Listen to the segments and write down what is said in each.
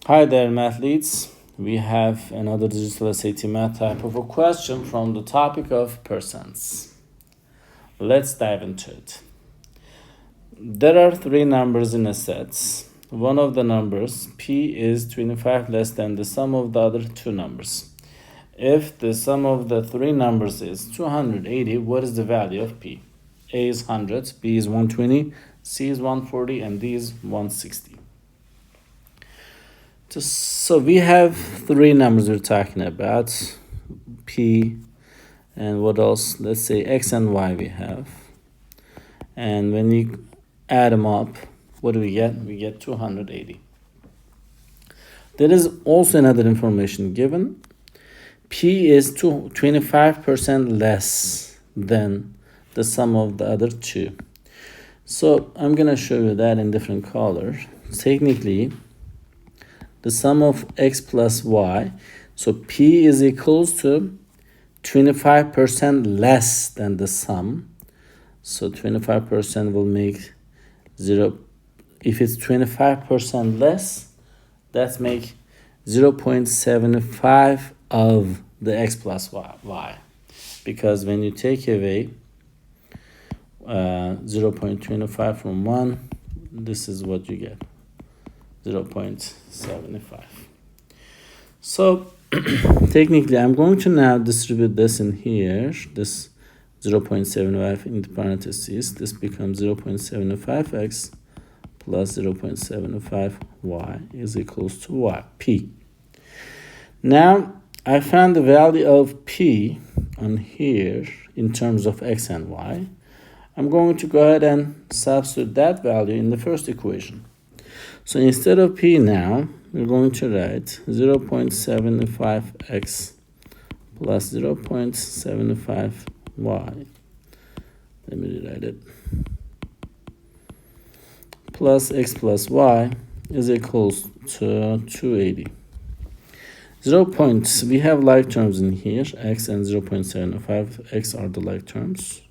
Hi there, mathletes. We have another digital SAT math type of a question from the topic of percents. Let's dive into it. There are three numbers in a set. One of the numbers, p, is 25 less than the sum of the other two numbers. If the sum of the three numbers is 280, what is the value of p? A is 100, B is 120, C is 140, and D is 160. So we have three numbers we're talking about, p, and what else? Let's say x and y we have. And when you add them up, what do we get? We get 280. There is also another information given. P is 25% less than the sum of the other two. So I'm going to show you that in different color. Technically, the sum of x plus y, so p is equals to 25% less than the sum. So 25% will make 0. If it's 25% less, that's make 0.75 of the x plus y. Because when you take away 0.25 from 1, this is what you get, 0.75. So technically, I'm going to now distribute this in here, this 0.75 in the parentheses. This becomes 0.75x plus 0.75y is equals to y, p. Now, I found the value of p on here in terms of x and y. I'm going to go ahead and substitute that value in the first equation. So instead of p now, we're going to write 0.75x plus 0.75y. Let me rewrite it. Plus x plus y is equals to 280. We have like terms in here, x and 0.75. X are the like terms.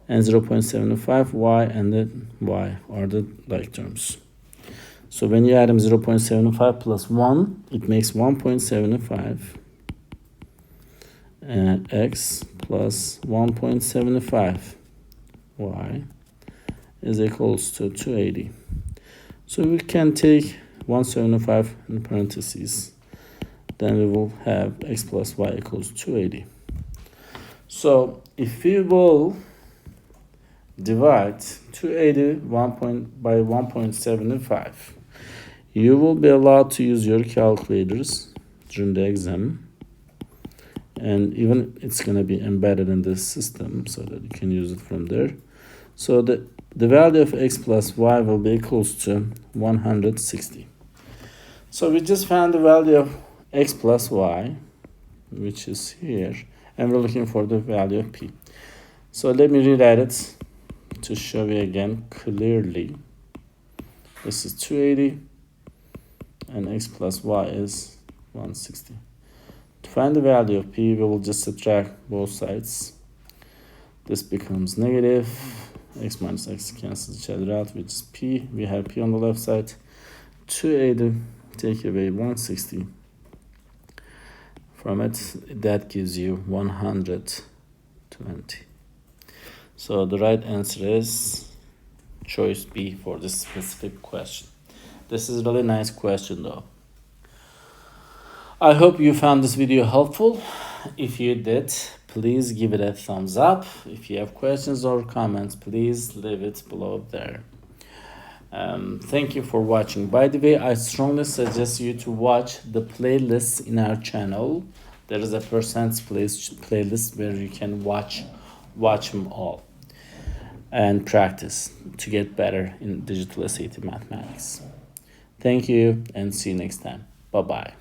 And 0.75 y and then y are the like terms. So when you add them 0.75 plus 1, it makes 1.75 and x plus 1.75 y is equals to 280. So we can take 175 in parentheses. Then we will have x plus y equals 280. So if we will divide 280 by 1.75, you will be allowed to use your calculators during the exam, and even it's going to be embedded in this system so that you can use it from there. So the value of x plus y will be equals to 160. So we just found the value of x plus y, which is here, and we're looking for the value of p. So let me rewrite it to show you again clearly. This is 280 and x plus y is 160. To find the value of p, we will just subtract both sides. This becomes negative. X minus x cancels each other out, which is p. We have p on the left side. 280 take away 160 from it, that gives you 120. So the right answer is choice B for this specific question. This is a really nice question though. I hope you found this video helpful. If you did, please give it a thumbs up. If you have questions or comments, please leave it below there. Thank you for watching. By the way, I strongly suggest you to watch the playlists in our channel. There is a percents playlist where you can watch them all and practice to get better in digital SAT mathematics. Thank you and see you next time. Bye-bye.